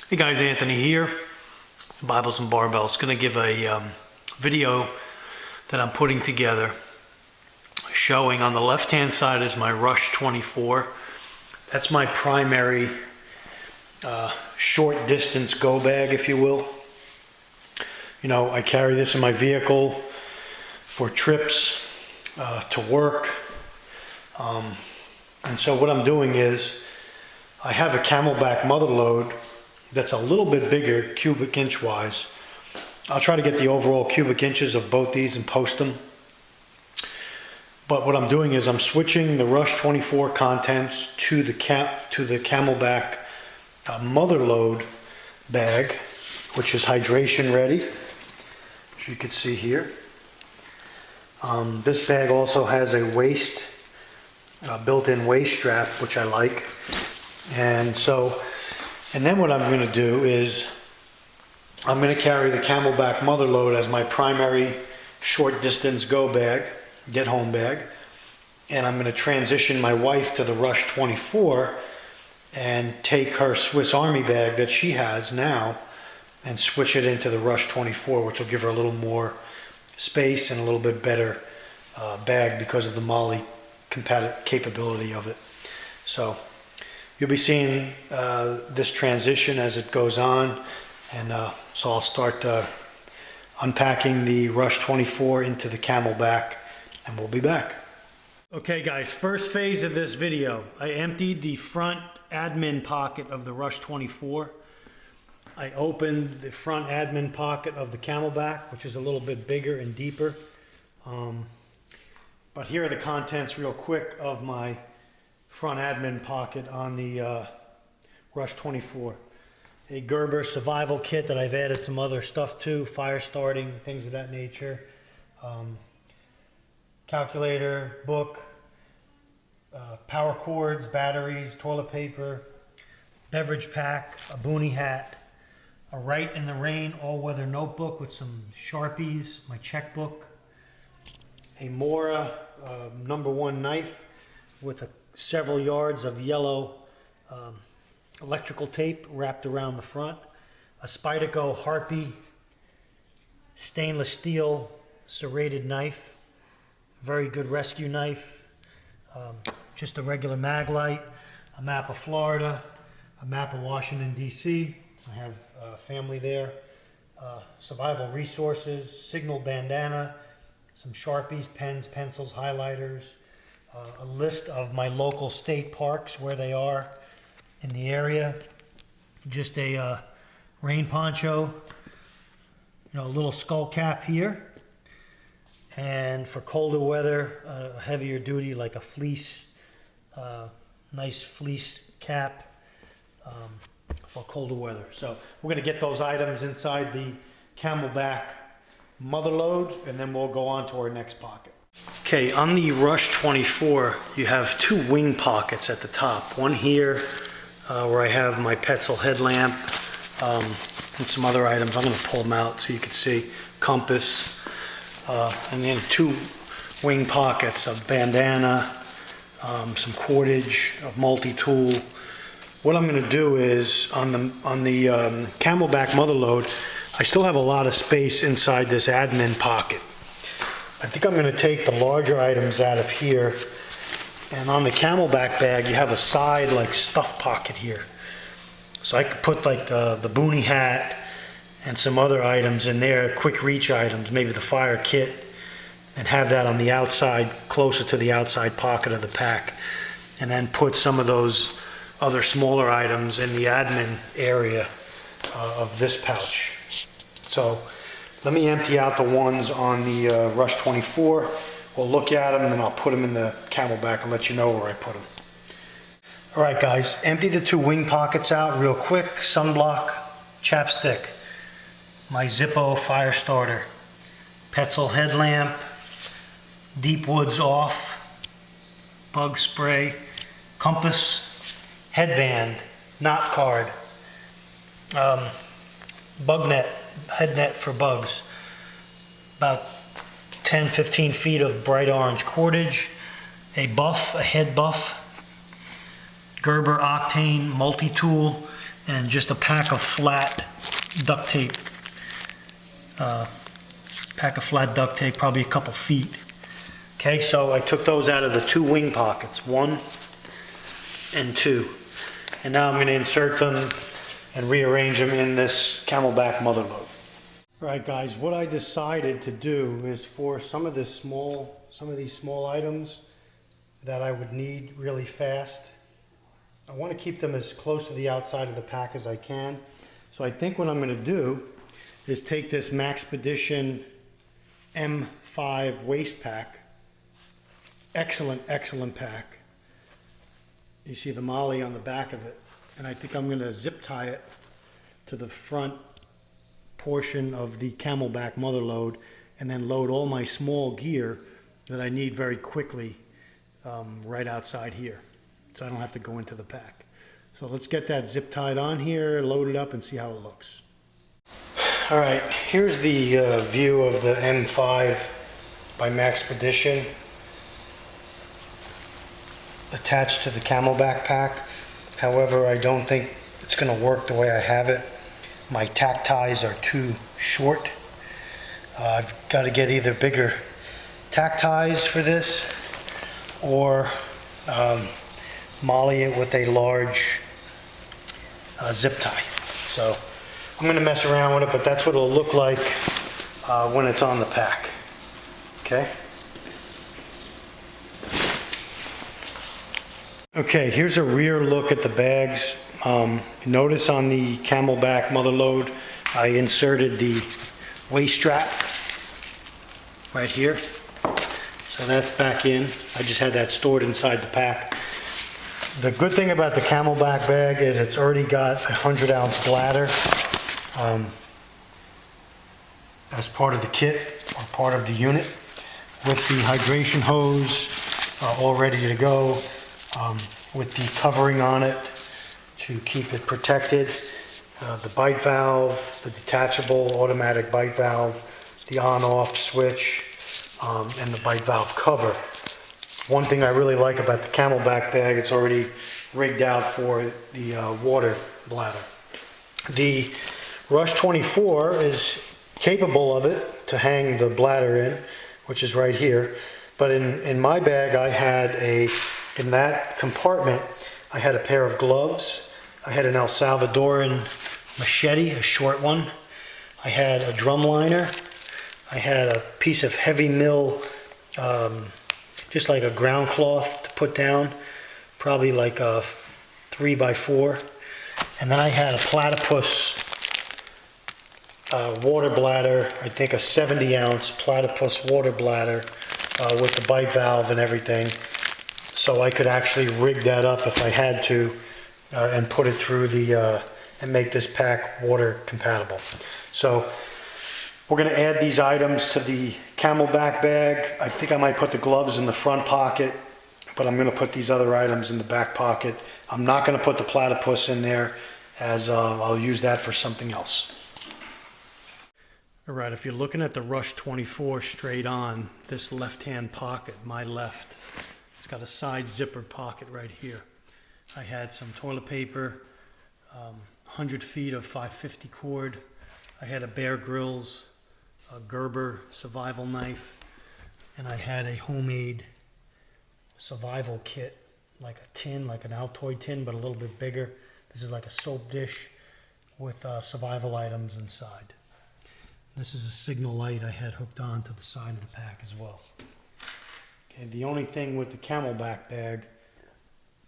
Hey guys, Anthony here, Bibles and Barbells. Going to give a video that I'm putting together showing on the left hand side is my Rush 24. That's my primary short distance go bag, if you will. You know, I carry this in my vehicle for trips, to work. And so what I'm doing is I have a Camelbak Motherlode that's a little bit bigger cubic inch wise. I'll try to get the overall cubic inches of both these and post them. But what I'm doing is I'm switching the Rush 24 contents to the Camelbak Motherlode bag, which is hydration ready, as you can see here. This bag also has a waist, built-in waist strap, which I like. And then what I'm going to do is I'm going to carry the Camelbak Motherlode as my primary short distance go bag, get home bag. And I'm going to transition my wife to the Rush 24 and take her Swiss Army bag that she has now and switch it into the Rush 24, which will give her a little more space and a little bit better bag because of the MOLLE capability of it. So you'll be seeing this transition as it goes on, and so I'll start unpacking the Rush 24 into the Camelbak, and we'll be back. Okay guys, first phase of this video, I emptied the front admin pocket of the Rush 24. I opened the front admin pocket of the Camelbak, which is a little bit bigger and deeper. But here are the contents real quick of my front admin pocket on the Rush 24. A Gerber survival kit that I've added some other stuff to, fire starting, things of that nature. Calculator, book, power cords, batteries, toilet paper, beverage pack, a boonie hat, a Write in the Rain all-weather notebook with some Sharpies, my checkbook, a Mora #1 knife with several yards of yellow electrical tape wrapped around the front, a Spyderco Harpy stainless steel serrated knife, very good rescue knife, just a regular mag light, a map of Florida, a map of Washington DC, I have family there, survival resources, signal bandana, some Sharpies, pens, pencils, highlighters, a list of my local state parks, where they are in the area, just a rain poncho, a little skull cap here, and for colder weather, a heavier duty like a fleece, nice fleece cap for colder weather. So we're going to get those items inside the Camelbak Motherlode, and then we'll go on to our next pocket. Okay, on the Rush 24, you have two wing pockets at the top. One here where I have my Petzl headlamp and some other items. I'm going to pull them out so you can see. Compass, and then two wing pockets of bandana, some cordage, a multi-tool. What I'm going to do is on the Camelbak Motherlode, I still have a lot of space inside this admin pocket. I think I'm going to take the larger items out of here, and on the Camelbak bag you have a side like stuff pocket here. So I could put like the boonie hat and some other items in there, quick reach items, maybe the fire kit, and have that on the outside, closer to the outside pocket of the pack, and then put some of those other smaller items in the admin area of this pouch. So let me empty out the ones on the Rush 24. We'll look at them and then I'll put them in the Camelbak and let you know where I put them. Alright guys, empty the two wing pockets out real quick. Sunblock, chapstick, my Zippo fire starter, Petzl headlamp, Deep Woods off, bug spray, compass, headband, knot card, bug net, head net for bugs, about 10-15 feet of bright orange cordage, a head buff, Gerber Octane multi-tool, and just a pack of flat duct tape. Probably a couple feet. Okay, so I took those out of the 2 wing pockets, 1 and 2. And now I'm going to insert them and rearrange them in this Camelbak Motherlode. Alright guys, what I decided to do is for some of these small items that I would need really fast, I want to keep them as close to the outside of the pack as I can. So I think what I'm going to do is take this Maxpedition M5 waist pack. Excellent pack. You see the MOLLE on the back of it. And I think I'm going to zip tie it to the front portion of the Camelbak Motherlode and then load all my small gear that I need very quickly right outside here, so I don't have to go into the pack. So let's get that zip tied on here, load it up, and see how it looks. Alright, here's the view of the M5 by Maxpedition attached to the Camelbak pack. However, I don't think it's going to work the way I have it. My tack ties are too short. I've got to get either bigger tack ties for this or MOLLE it with a large zip tie. So I'm going to mess around with it, but that's what it'll look like when it's on the pack. Okay? Okay, here's a rear look at the bags. Notice on the Camelbak Motherlode, I inserted the waist strap right here. So that's back in. I just had that stored inside the pack. The good thing about the Camelbak bag is it's already got a 100-ounce bladder as part of the kit or part of the unit, with the hydration hose all ready to go, with the covering on it to keep it protected, the bite valve, the detachable automatic bite valve, the on-off switch, and the bite valve cover. One thing I really like about the Camelbak bag, it's already rigged out for the water bladder. The Rush 24 is capable of it to hang the bladder in, which is right here. But in my bag, I had in that compartment, I had a pair of gloves. I had an El Salvadoran machete, a short one. I had a drum liner. I had a piece of heavy mill, just like a ground cloth to put down, probably like a 3x4. And then I had a platypus water bladder, I think a 70-ounce platypus water bladder with the bite valve and everything. So I could actually rig that up if I had to and put it through the, and make this pack water compatible. So we're going to add these items to the Camelbak bag. I think I might put the gloves in the front pocket, but I'm going to put these other items in the back pocket. I'm not going to put the platypus in there, as I'll use that for something else. Alright, if you're looking at the Rush 24 straight on, this left-hand pocket, my left, it's got a side zippered pocket right here. I had some toilet paper, 100 feet of 550 cord. I had a Bear Grylls, a Gerber survival knife, and I had a homemade survival kit, like a tin, like an Altoid tin, but a little bit bigger. This is like a soap dish with survival items inside. This is a signal light I had hooked on to the side of the pack as well. Okay, the only thing with the Camelbak bag,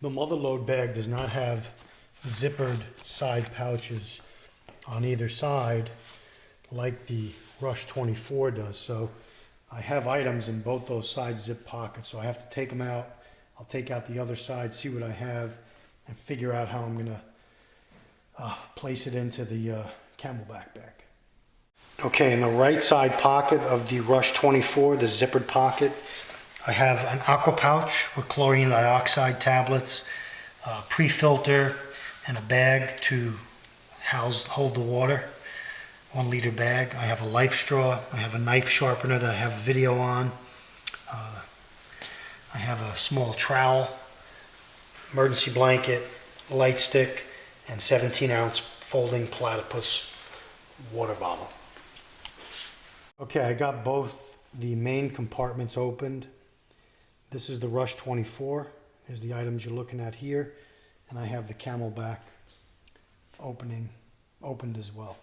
the Motherlode bag does not have zippered side pouches on either side like the Rush 24 does. So I have items in both those side zip pockets, so I have to take them out. I'll take out the other side, see what I have, and figure out how I'm going to place it into the Camelbak bag. Okay, in the right side pocket of the Rush 24, the zippered pocket, I have an aqua pouch with chlorine dioxide tablets, a pre-filter, and a bag to hold the water, 1 liter bag. I have a life straw. I have a knife sharpener that I have a video on. I have a small trowel, emergency blanket, light stick, and 17-ounce folding platypus water bottle. Okay, I got both the main compartments opened. This is the Rush 24. Here's the items you're looking at here. And I have the Camelbak opened as well.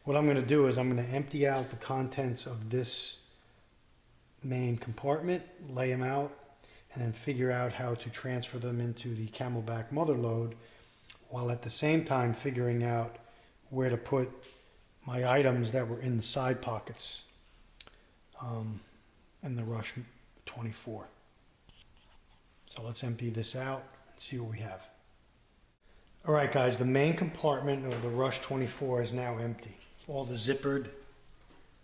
What I'm going to do is I'm going to empty out the contents of this main compartment, lay them out, and then figure out how to transfer them into the Camelbak Motherlode, while at the same time figuring out where to put my items that were in the side pockets in the Rush 24. So let's empty this out and see what we have. Alright guys, the main compartment of the Rush 24 is now empty. All the zippered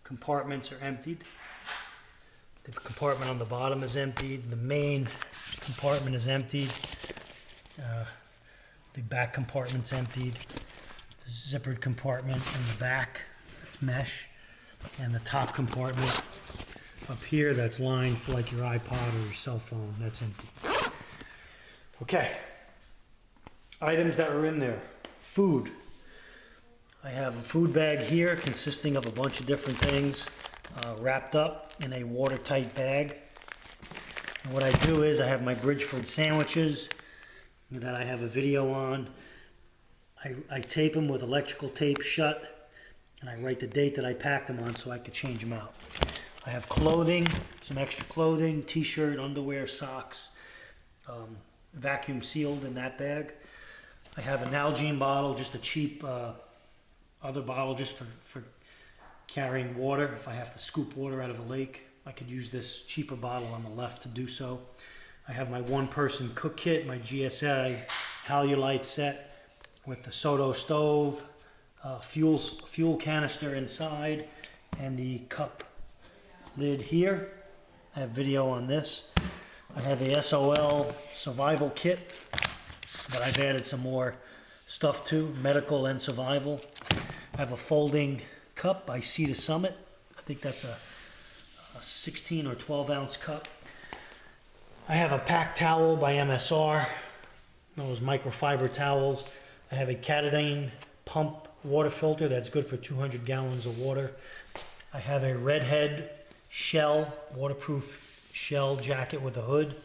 compartments are emptied. The compartment on the bottom is emptied. The main compartment is emptied. The back compartment's emptied. The zippered compartment in the back, that's mesh. And the top compartment up here, that's lined for like your iPod or your cell phone, that's empty. Okay. Items that were in there. Food. I have a food bag here consisting of a bunch of different things wrapped up in a watertight bag. And what I do is I have my Bridgeford sandwiches that I have a video on. I tape them with electrical tape shut, and I write the date that I packed them on so I could change them out. I have clothing, some extra clothing, t-shirt, underwear, socks, vacuum sealed in that bag. I have an Nalgene bottle, just a cheap other bottle just for carrying water. If I have to scoop water out of a lake, I could use this cheaper bottle on the left to do so. I have my one-person cook kit, my GSI Halulite set with the Soto stove, fuel canister inside, and the cup lid here. I have video on this. I have a SOL survival kit that I've added some more stuff to, medical and survival. I have a folding cup by Sea to Summit. I think that's a 16 or 12 ounce cup. I have a pack towel by MSR, those microfiber towels. I have a Katadyn pump water filter that's good for 200 gallons of water. I have a Redhead shell, waterproof shell jacket with a hood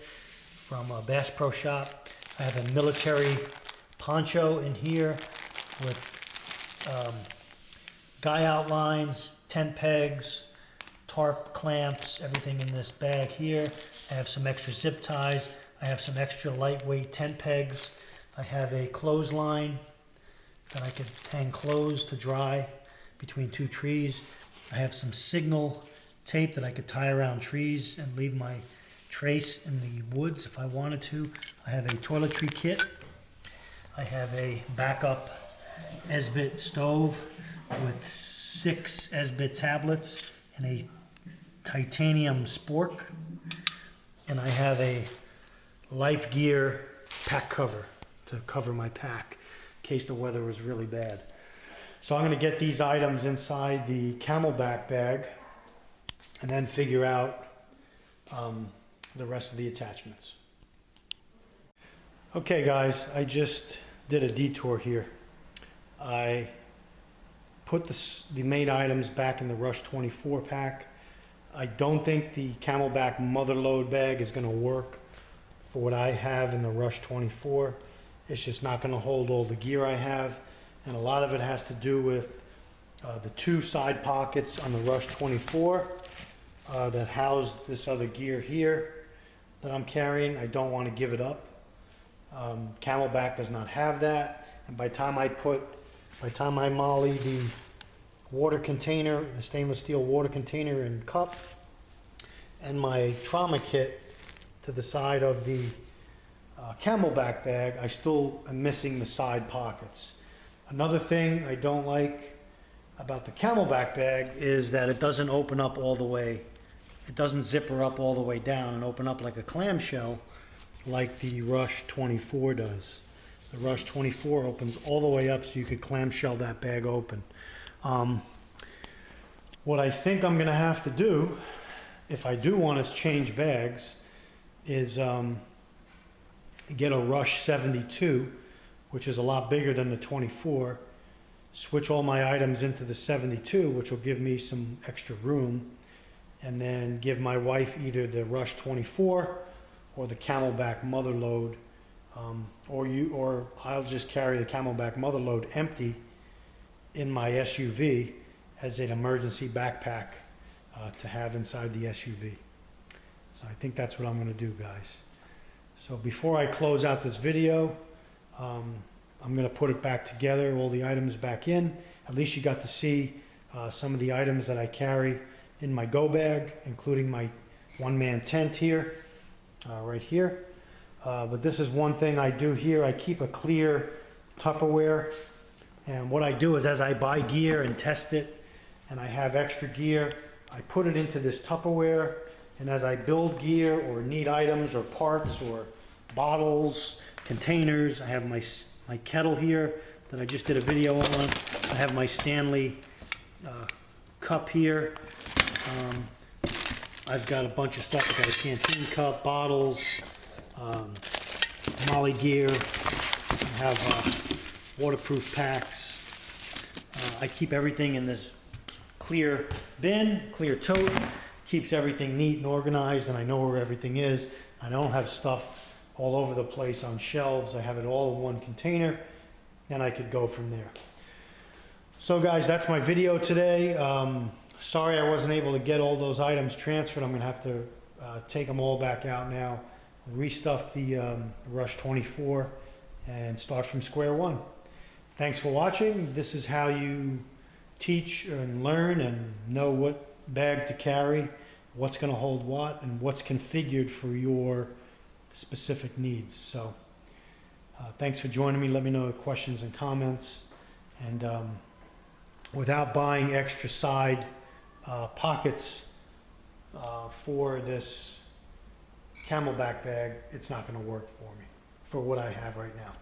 from Bass Pro Shop. I have a military poncho in here with guy outlines, tent pegs, tarp clamps, everything in this bag here. I have some extra zip ties. I have some extra lightweight tent pegs. I have a clothesline that I could hang clothes to dry between two trees. I have some signal tape that I could tie around trees and leave my trace in the woods if I wanted to. I have a toiletry kit. I have a backup Esbit stove with 6 Esbit tablets and a titanium spork. And I have a Life Gear pack cover to cover my pack in case the weather was really bad. So I'm going to get these items inside the Camelbak bag and then figure out the rest of the attachments. Okay guys, I just did a detour here. I put the main items back in the Rush 24 pack. I don't think the Camelbak Motherlode bag is going to work for what I have in the Rush 24. It's just not going to hold all the gear I have, and a lot of it has to do with the 2 side pockets on the Rush 24 that house this other gear here that I'm carrying. I don't want to give it up. Camelbak does not have that, and by the time I molly the water container, the stainless steel water container and cup, and my trauma kit to the side of the Camelbak bag, I still am missing the side pockets. Another thing I don't like about the Camelbak bag is that it doesn't open up all the way. It doesn't zipper up all the way down and open up like a clamshell like the Rush 24 does. The Rush 24 opens all the way up so you could clamshell that bag open. What I think I'm going to have to do, if I do want to change bags, is get a Rush 72 which is a lot bigger than the 24, switch all my items into the 72, which will give me some extra room, and then give my wife either the Rush 24 or the Camelbak Motherlode, or I'll just carry the Camelbak Motherlode empty in my SUV as an emergency backpack to have inside the SUV. So I think that's what I'm going to do, guys. So before I close out this video, I'm going to put it back together, all the items back in. At least you got to see some of the items that I carry in my go bag, including my one-man tent here, right here. But this is one thing I do here. I keep a clear Tupperware. And what I do is, as I buy gear and test it, and I have extra gear, I put it into this Tupperware. And as I build gear or need items or parts or bottles, containers, I have my kettle here that I just did a video on. I have my Stanley cup here. I've got a bunch of stuff. I've got a canteen cup, bottles, Molly gear. I have waterproof packs. I keep everything in this clear bin, clear tote. Keeps everything neat and organized, and I know where everything is. I don't have stuff all over the place on shelves. I have it all in one container, and I could go from there. So guys, that's my video today. Sorry I wasn't able to get all those items transferred. I'm going to have to take them all back out now, restuff the Rush 24, and start from square one. Thanks for watching. This is how you teach and learn and know what bag to carry, what's going to hold what, and what's configured for your specific needs. So thanks for joining me. Let me know questions and comments. And without buying extra side pockets for this Camelbak bag, it's not going to work for me for what I have right now.